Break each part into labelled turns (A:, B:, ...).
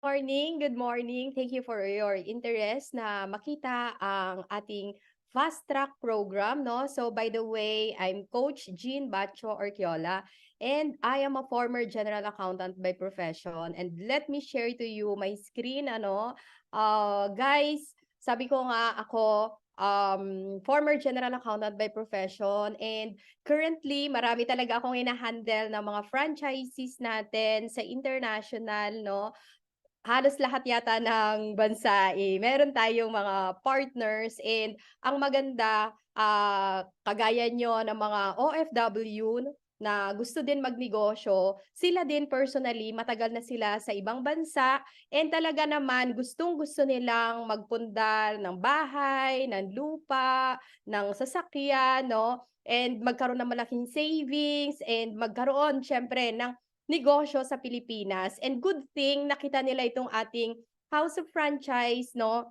A: Good morning. Thank you for your interest na makita ang ating fast track program, no? So by the way, I'm Coach Jean Bacho Orquiola and I am a former general accountant by profession. And let me share to you my screen, ano? Guys, sabi ko nga ako former general accountant by profession and currently marami talaga akong ina-handle ng mga franchises natin sa international, no? Halos lahat yata ng bansa, meron tayong mga partners and ang maganda, kagaya niyo ng mga OFW na gusto din magnegosyo, sila din personally matagal na sila sa ibang bansa and talaga naman gustong-gusto nilang magpundar ng bahay, ng lupa, ng sasakyan 'no, and magkaroon ng malaking savings and magkaroon siyempre ng negosyo sa Pilipinas and good thing nakita nila itong ating House of Franchise 'no,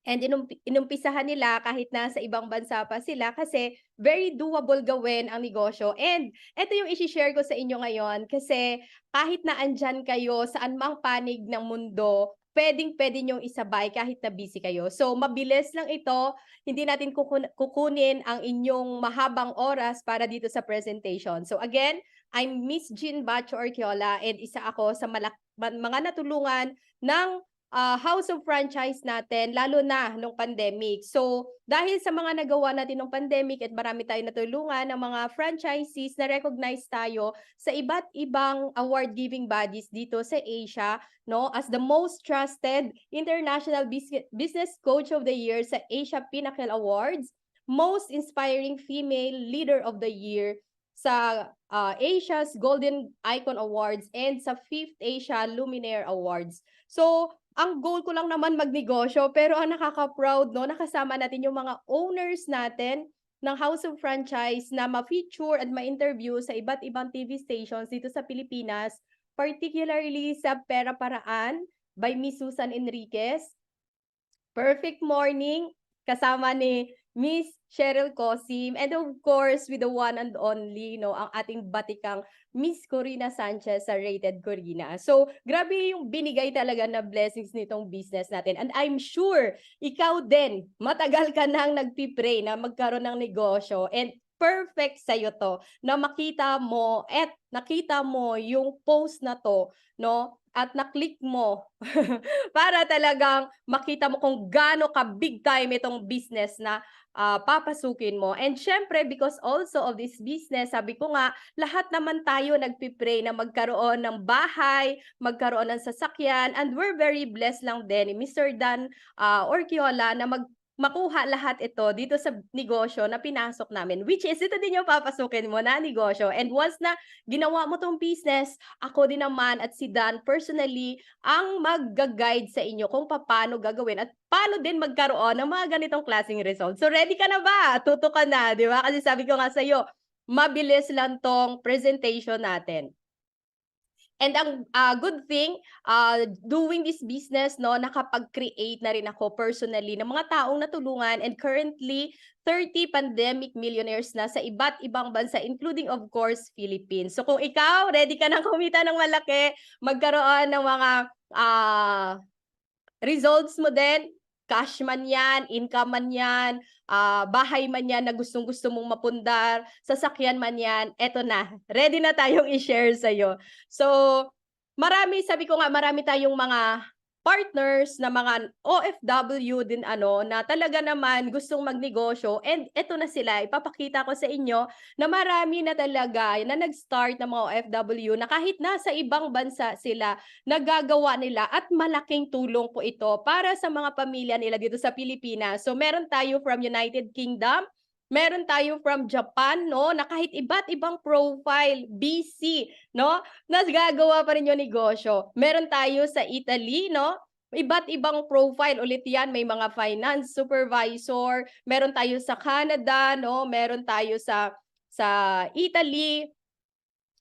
A: and inumpisahan nila kahit nasa ibang bansa pa sila kasi very doable gawin ang negosyo and eto yung ishi-share ko sa inyo ngayon kasi kahit na andiyan kayo saan mang panig ng mundo, puwedeng-puwede niyong isabay kahit na busy kayo. So mabilis lang ito, hindi natin kukunin ang inyong mahabang oras para dito sa presentation. So again, I'm Miss Jean Bacho Orquiola and isa ako sa mga natulungan ng House of Franchise natin lalo na nung pandemic. So, dahil sa mga nagawa natin nung pandemic at marami tayong natulungan ng mga franchisees na-recognize tayo sa iba't ibang award-giving bodies dito sa Asia, no, as the most trusted international business coach of the year sa Asia Pinnacle Awards, most inspiring female leader of the year sa Asia's Golden Icon Awards and sa 5th Asia Luminaire Awards. So, ang goal ko lang naman magnegosyo, pero ang nakaka-proud 'no, nakasama natin yung mga owners natin ng House of Franchise na ma-feature at ma-interview sa iba't ibang TV stations dito sa Pilipinas, particularly sa Pera Paraan by Miss Susan Enriquez, Perfect Morning, kasama ni Miss Cheryl Cosim, and of course, with the one and only, no, ang ating batikang Miss Corina Sanchez sa Rated Corina. So, grabe yung binigay talaga na blessings nitong business natin. And I'm sure, ikaw din, matagal ka nang nagpipray na magkaroon ng negosyo. And perfect sa'yo to, na makita mo at nakita mo yung post na to, no? At na-click mo para talagang makita mo kung gaano ka big time itong business na papasukin mo. And syempre, because also of this business, sabi ko nga, lahat naman tayo nagpipray na magkaroon ng bahay, magkaroon ng sasakyan, and we're very blessed lang din ni Mr. Dan Orquiola na makuha lahat ito dito sa negosyo na pinasok namin, which is ito din yung papasukin mo na negosyo. And once na ginawa mo tong business, ako din naman at si Dan personally ang magga-guide sa inyo kung paano gagawin at paano din magkaroon ng mga ganitong klaseng results. So ready ka na ba? Tuto ka na, di ba? Kasi sabi ko nga sa'yo, mabilis lang tong presentation natin. And ang good thing, doing this business, no, nakapag-create na rin ako personally ng mga taong natulungan and currently 30 pandemic millionaires na sa iba't ibang bansa, including of course, Philippines. So kung ikaw, ready ka nang kumita ng malaki, magkaroon ng mga results mo din, cash man yan, income man yan, bahay man yan na gustong-gusto mong mapundar, sasakyan man yan, eto na, ready na tayong i-share sa'yo. So, sabi ko nga, marami tayong mga partners na mga OFW din ano, na talaga naman gustong magnegosyo and eto na sila, ipapakita ko sa inyo na marami na talaga na nag-start ng mga OFW na kahit nasa ibang bansa sila, nagagawa nila at malaking tulong po ito para sa mga pamilya nila dito sa Pilipinas. So meron tayo from United Kingdom, meron tayo from Japan, no, na kahit iba't ibang profile, BC, no, nagagawa pa rin yung negosyo. Meron tayo sa Italy, no, iba't ibang profile ulit yan. May mga finance supervisor, meron tayo sa Canada, no, meron tayo sa Italy,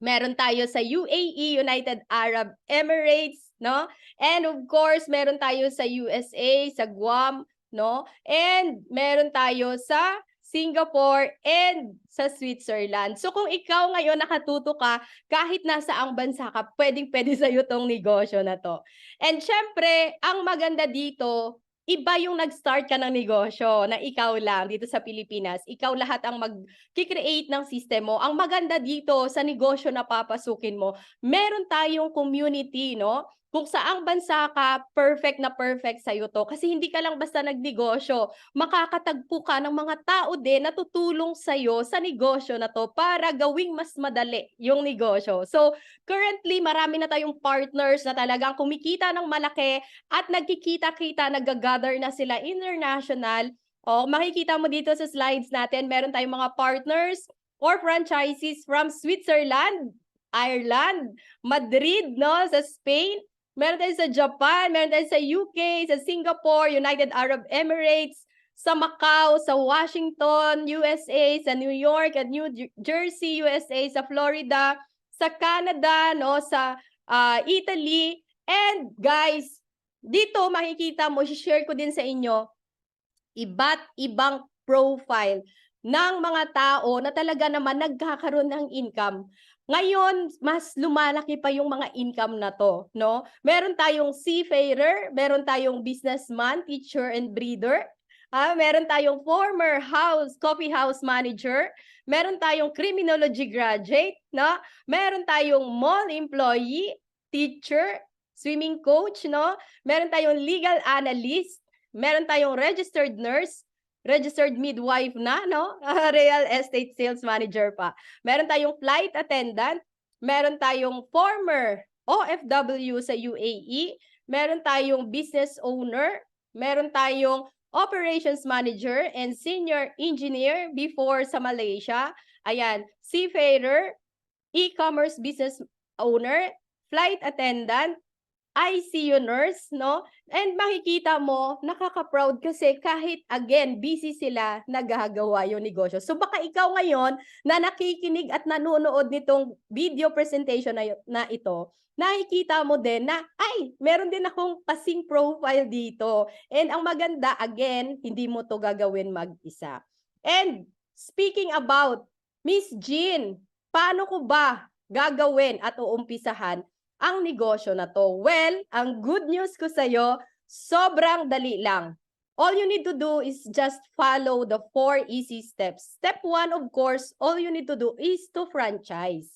A: meron tayo sa UAE, United Arab Emirates, no? And of course, meron tayo sa USA, sa Guam, no? And meron tayo sa Singapore, and sa Switzerland. So kung ikaw ngayon nakatuto ka, kahit nasa ang bansa ka, pwedeng-pwede sa'yo tong negosyo na to. And syempre, ang maganda dito, iba yung nag-start ka ng negosyo na ikaw lang dito sa Pilipinas. Ikaw lahat ang mag-create ng system mo. Ang maganda dito sa negosyo na papasukin mo, meron tayong community, no? Kung saang bansa ka, perfect na perfect sa'yo to. Kasi hindi ka lang basta nagnegosyo. Makakatagpo ka ng mga tao din na tutulong sa'yo sa negosyo na to para gawing mas madali yung negosyo. So, currently, marami na tayong partners na talagang kumikita ng malaki at nagkikita-kita, nag-gather na sila international. O, makikita mo dito sa slides natin, meron tayong mga partners or franchises from Switzerland, Ireland, Madrid, no, sa Spain. Meron tayo sa Japan, meron tayo sa UK, sa Singapore, United Arab Emirates, sa Macau, sa Washington, USA, sa New York at New Jersey, USA, sa Florida, sa Canada, no, sa Italy. And guys, dito makikita mo, share ko din sa inyo, iba't ibang profile ng mga tao na talaga naman nagkakaroon ng income. Ngayon, mas lumalaki pa yung mga income na to, no? Meron tayong seafarer, meron tayong businessman, teacher, and breeder. Meron tayong former coffee house manager, meron tayong criminology graduate, no? Meron tayong mall employee, teacher, swimming coach, no? Meron tayong legal analyst, meron tayong registered nurse, registered midwife na, no? Real estate sales manager pa. Meron tayong flight attendant, meron tayong former OFW sa UAE, meron tayong business owner, meron tayong operations manager and senior engineer before sa Malaysia. Ayan, seafarer, e-commerce business owner, flight attendant, ICU nurse, no? And makikita mo, nakaka-proud kasi kahit again, busy sila, nagagawa yung negosyo. So baka ikaw ngayon na nakikinig at nanonood nitong video presentation na ito, nakikita mo din na, ay, meron din akong kasing profile dito. And ang maganda, again, hindi mo to gagawin mag-isa. And speaking about Miss Jean, paano ko ba gagawin at uumpisahan ang negosyo na to? Well, ang good news ko sa'yo, sobrang dali lang. All you need to do is just follow the 4 easy steps. Step 1, of course, all you need to do is to franchise.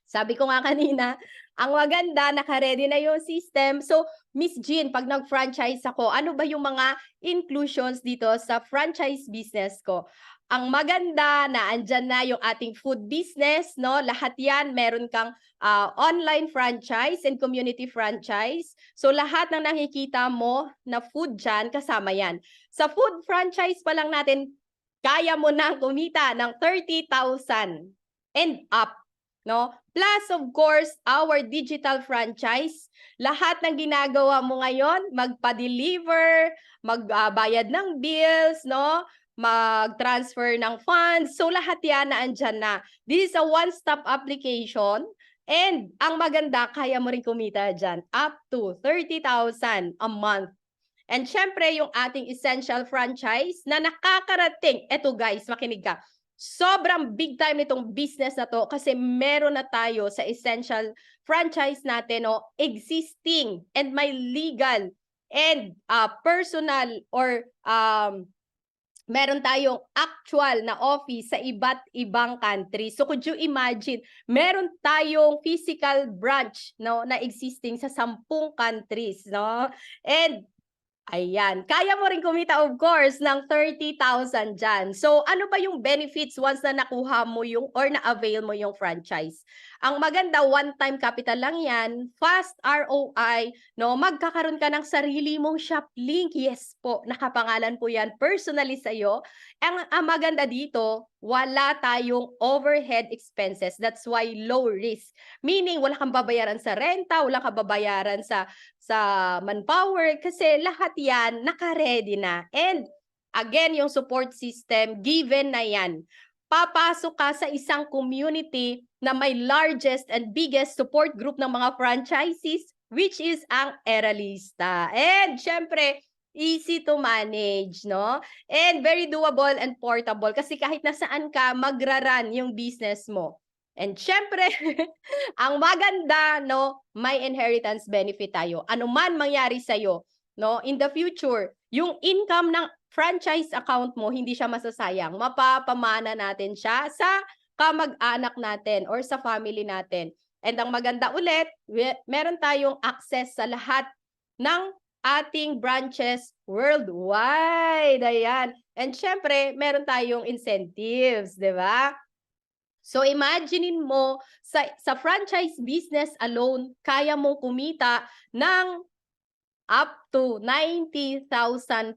A: Sabi ko nga kanina, ang maganda, naka-ready na yung system. So, Miss Jean, pag nag-franchise ako, ano ba yung mga inclusions dito sa franchise business ko? Ang maganda na andyan na yung ating food business, no? Lahat yan, meron kang online franchise and community franchise. So lahat ng nakikita mo na food dyan, kasama yan. Sa food franchise pa lang natin, kaya mo nang kumita ng 30,000 and up, no? Plus, of course, our digital franchise. Lahat ng ginagawa mo ngayon, magpa-deliver, magbayad ng bills, no? Mag-transfer ng funds. So lahat yan na andyan na. This is a one-stop application. And ang maganda, kaya mo rin kumita dyan. Up to 30,000 a month. And syempre, yung ating essential franchise na nakakarating. Eto guys, makinig ka. Sobrang big time nitong business na to kasi meron na tayo sa essential franchise natin, no, existing and may legal and personal or meron tayong actual na office sa iba't ibang country. So could you imagine, meron tayong physical branch, no, na existing sa 10 countries, no? And ayan, kaya mo rin kumita of course ng 30,000 dyan. So ano ba yung benefits once na nakuha mo yung or na-avail mo yung franchise? Ang maganda, one-time capital lang yan, fast ROI, no? Magkakaroon ka ng sarili mong shop link. Yes po, nakapangalan po yan personally sa'yo. Ang maganda dito, wala tayong overhead expenses. That's why low risk. Meaning, wala kang babayaran sa renta, wala kang babayaran sa manpower kasi lahat yan naka-ready na. And again, yung support system, given na yan. Papasok ka sa isang community na may largest and biggest support group ng mga franchises, which is ang Eralista. And syempre, easy to manage, no? And very doable and portable kasi kahit nasaan ka, magra-run yung business mo. And syempre, ang maganda, no, may inheritance benefit tayo. Ano man mangyari sa'yo, no, in the future, yung income ng franchise account mo, hindi siya masasayang. Mapapamana natin siya sa kamag-anak natin or sa family natin. And ang maganda ulit, meron tayong access sa lahat ng ating branches worldwide. Ayan. And syempre, meron tayong incentives, di ba? So imaginein mo, sa franchise business alone, kaya mong kumita ng up to 90,000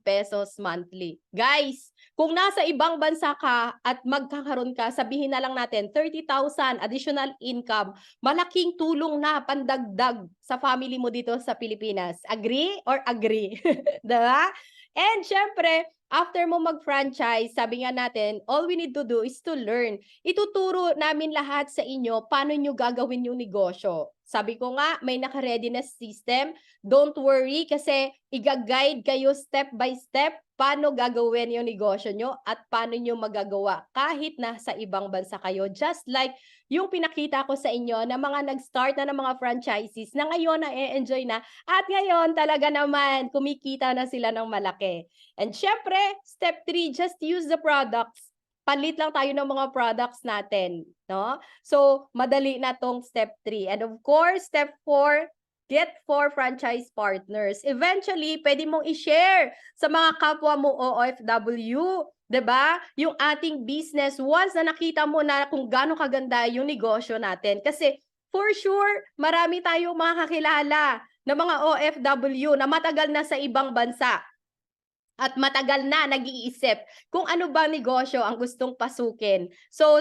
A: pesos monthly. Guys, kung nasa ibang bansa ka at magkakaroon ka, sabihin na lang natin 30,000 additional income, malaking tulong na pandagdag sa family mo dito sa Pilipinas. Agree or agree? Diba? And syempre, after mo mag-franchise, sabi nga natin, all we need to do is to learn. Ituturo namin lahat sa inyo paano nyo gagawin yung negosyo. Sabi ko nga, may naka-readiness system. Don't worry kasi i-guide kayo step by step paano gagawin yung negosyo nyo at paano nyo magagawa kahit nasa ibang bansa kayo. Just like yung pinakita ko sa inyo na mga nag-start na ng mga franchises na ngayon na-enjoy na at ngayon talaga naman kumikita na sila ng malaki. And syempre, step 3, just use the products. Palit lang tayo ng mga products natin, no? So, madali na tong step 3. And of course, step 4, get 4 franchise partners. Eventually, pwede mong i-share sa mga kapwa mo OFW, 'di ba? Yung ating business once na nakita mo na kung gaano kaganda yung negosyo natin. Kasi for sure, marami tayong makakilala na mga OFW na matagal na sa ibang bansa. At matagal na nag-iisip kung ano ba negosyo ang gustong pasukin. So,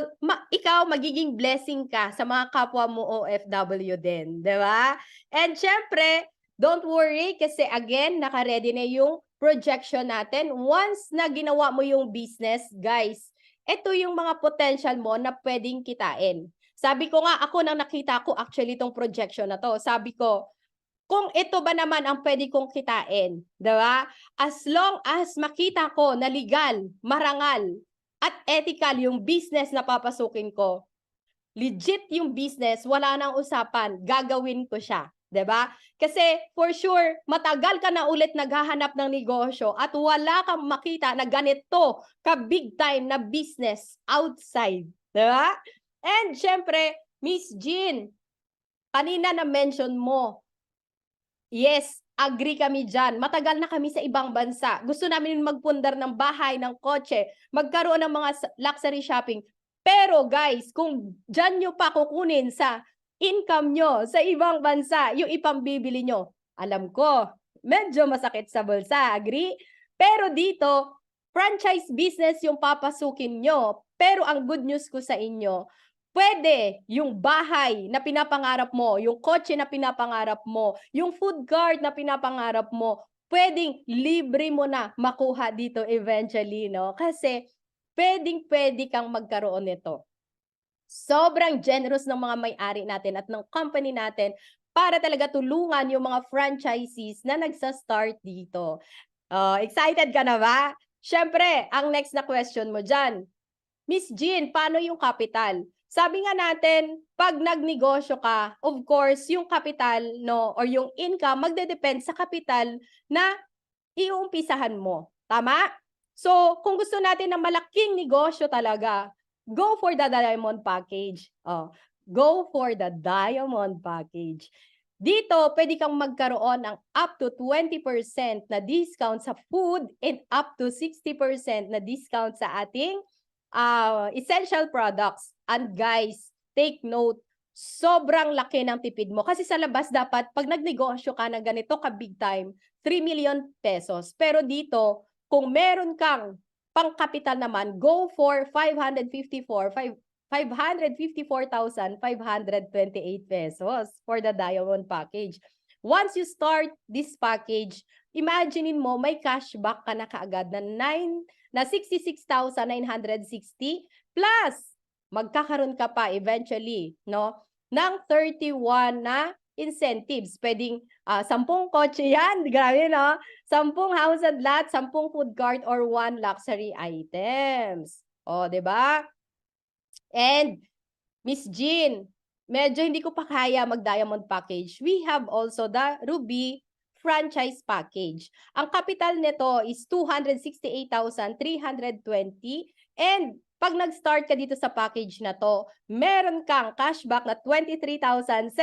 A: ikaw magiging blessing ka sa mga kapwa mo OFW din, di ba? And syempre, don't worry kasi again, naka-ready na yung projection natin. Once na ginawa mo yung business, guys, ito yung mga potential mo na pwedeng kitain. Sabi ko nga, ako nang nakita ko actually itong projection na to. Sabi ko, kung ito ba naman ang pwede kong kitain, di ba? As long as makita ko na legal, marangal, at ethical yung business na papasukin ko, legit yung business, wala nang usapan, gagawin ko siya. 'Di ba? Kasi for sure, matagal ka na ulit naghahanap ng negosyo at wala kang makita na ganito ka big time na business outside. 'Di ba? And syempre, Miss Jean, kanina na-mention mo, yes, agree kami dyan. Matagal na kami sa ibang bansa. Gusto namin magpundar ng bahay, ng kotse, magkaroon ng mga luxury shopping. Pero guys, kung dyan nyo pa kukunin sa income nyo sa ibang bansa, yung ipambibili nyo, alam ko, medyo masakit sa bulsa, agree? Pero dito, franchise business yung papasukin nyo. Pero ang good news ko sa inyo, pwede yung bahay na pinapangarap mo, yung kotse na pinapangarap mo, yung food cart na pinapangarap mo, pwedeng libre mo na makuha dito eventually, no? Kasi pwedeng-pwede kang magkaroon nito. Sobrang generous ng mga may-ari natin at ng company natin para talaga tulungan yung mga franchisees na nagsa-start dito. Excited ka na ba? Syempre, ang next na question mo dyan, Miss Jean, paano yung capital? Sabi nga natin, pag nagnegosyo ka, of course, yung capital, no, or yung income, magdedepend sa capital na iuumpisahan mo. Tama? So, kung gusto natin ng malaking negosyo talaga, go for the diamond package. Go for the diamond package. Dito, pwede kang magkaroon ng up to 20% na discount sa food and up to 60% na discount sa ating essential products. And guys, take note, sobrang laki ng tipid mo. Kasi sa labas dapat, pag nagnegosyo ka ng ganito ka big time, 3 million pesos. Pero dito, kung meron kang pang-capital naman, go for 554,528 pesos for the diamond package. Once you start this package, imaginein mo may cashback ka na kaagad na 66,960 plus magkakaroon ka pa eventually, no, ng 31 na incentives. Pwedeng 10 kotse yan. Grabe, no? 10 house and lot, 10 food cart, or 1 luxury items. O, di ba? And, Miss Jean, medyo hindi ko pa kaya mag-diamond package. We have also the Ruby franchise package. Ang capital nito is 268,320 and pag nag-start ka dito sa package na to, meron kang cashback na 23,760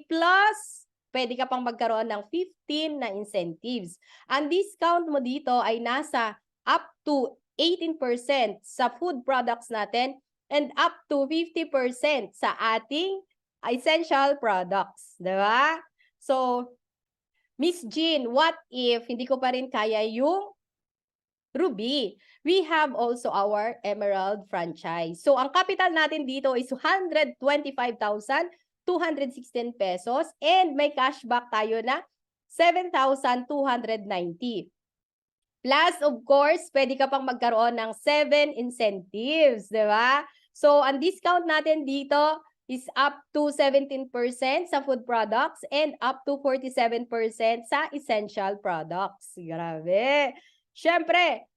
A: plus pwede ka pang magkaroon ng 15 na incentives. Ang discount mo dito ay nasa up to 18% sa food products natin and up to 50% sa ating essential products. Diba? So, Miss Jean, what if hindi ko pa rin kaya yung Ruby? We have also our Emerald franchise. So, ang capital natin dito is 125,216 pesos and may cashback tayo na 7,290. Plus, of course, pwede ka pang magkaroon ng 7 incentives, di ba? So, ang discount natin dito is up to 17% sa food products and up to 47% sa essential products. Grabe. Siyempre,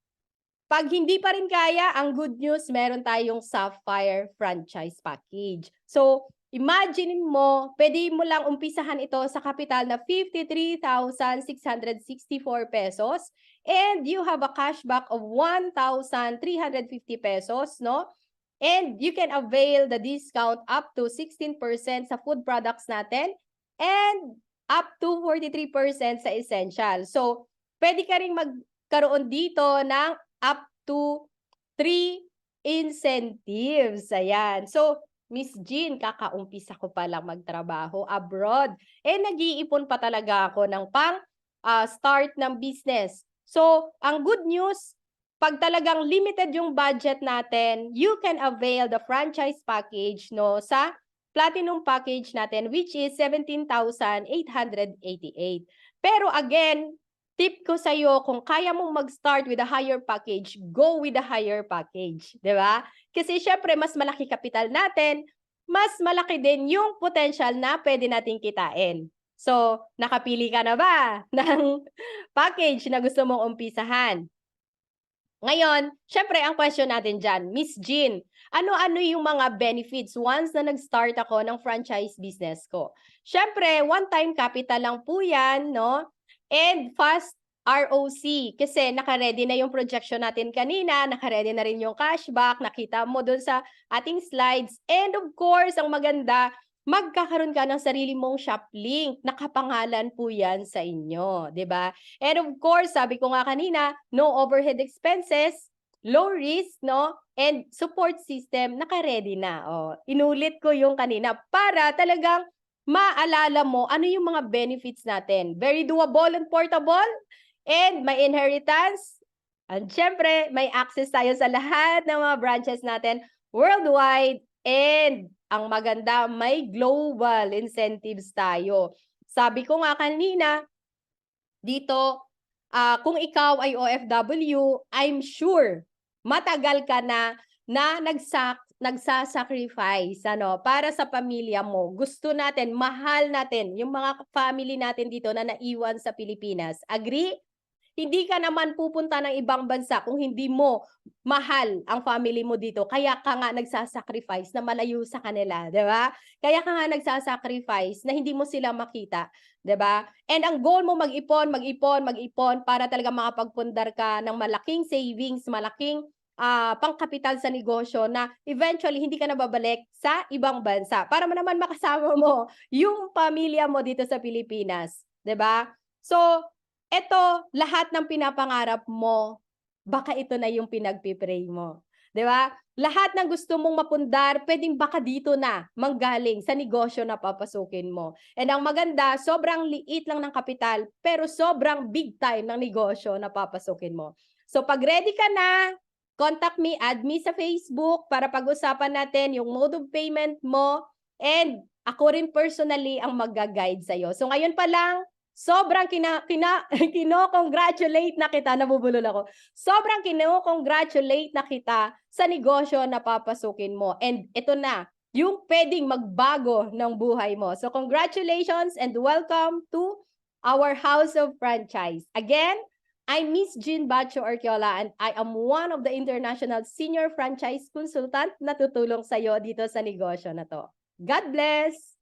A: pag hindi pa rin kaya, ang good news, meron tayong Sapphire franchise package. So, imagine mo, pwede mo lang umpisahan ito sa kapital na 53,664 pesos and you have a cashback of 1,350 pesos, no? And you can avail the discount up to 16% sa food products natin and up to 43% sa essential. So, pwede ka rin magkaroon dito ng up to 3 incentives. Ayan. So, Miss Jean, kakaumpisa ko pa lang magtrabaho abroad. Nag-iipon pa talaga ako ng start ng business. So, ang good news, pag talagang limited yung budget natin, you can avail the franchise package no sa platinum package natin which is 17,888. Pero again, tip ko sa iyo kung kaya mong mag-start with a higher package, go with a higher package, 'di ba? Kasi syempre mas malaki kapital natin, mas malaki din yung potential na pwede nating kitain. So, nakapili ka na ba ng package na gusto mong umpisahan? Ngayon, syempre, ang question natin dyan, Miss Jean, ano-ano yung mga benefits once na nag-start ako ng franchise business ko? Syempre, one-time capital lang po yan, no? And fast ROC, kasi naka-ready na yung projection natin kanina, naka-ready na rin yung cashback, nakita mo dun sa ating slides. And of course, ang maganda, magkakaroon ka ng sarili mong shop link. Nakapangalan po yan sa inyo, di ba? And of course, sabi ko nga kanina, no overhead expenses, low risk, no? And support system, naka-ready na. Oh, inulit ko yung kanina para talagang maalala mo ano yung mga benefits natin. Very doable and portable, and may inheritance. And syempre, may access tayo sa lahat ng mga branches natin worldwide. And ang maganda, may global incentives tayo. Sabi ko nga kanina, dito, kung ikaw ay OFW, I'm sure matagal ka na nagsasacrifice para sa pamilya mo. Gusto natin, mahal natin yung mga family natin dito na naiwan sa Pilipinas. Agree? Hindi ka naman pupunta ng ibang bansa kung hindi mo mahal ang family mo dito. Kaya ka nga nagsasacrifice na malayo sa kanila, 'di ba? Kaya ka nga nagsasacrifice na hindi mo sila makita, 'di ba? And ang goal mo mag-ipon, mag-ipon, mag-ipon para talaga makapagpundar ka ng malaking savings, malaking pangkapital sa negosyo na eventually hindi ka na babalik sa ibang bansa para naman makasama mo yung pamilya mo dito sa Pilipinas, 'di ba? So, eto, lahat ng pinapangarap mo, baka ito na yung pinagpipray mo. 'Di ba? Lahat ng gusto mong mapundar, pwedeng baka dito na manggaling sa negosyo na papasukin mo. And ang maganda, sobrang liit lang ng kapital, pero sobrang big time ng negosyo na papasukin mo. So pag ready ka na, contact me, add me sa Facebook para pag-usapan natin yung mode of payment mo, and ako rin personally ang mag-guide sa'yo. So ngayon pa lang, sobrang kino-congratulate na kita, nabubulol ako. Sobrang kino-congratulate na kita sa negosyo na papasukin mo. And ito na, yung pwedeng magbago ng buhay mo. So congratulations and welcome to our House of Franchise. Again, I'm Miss Jean Bacho Arquiola and I am one of the international senior franchise consultant na tutulong sa iyo dito sa negosyo na to. God bless!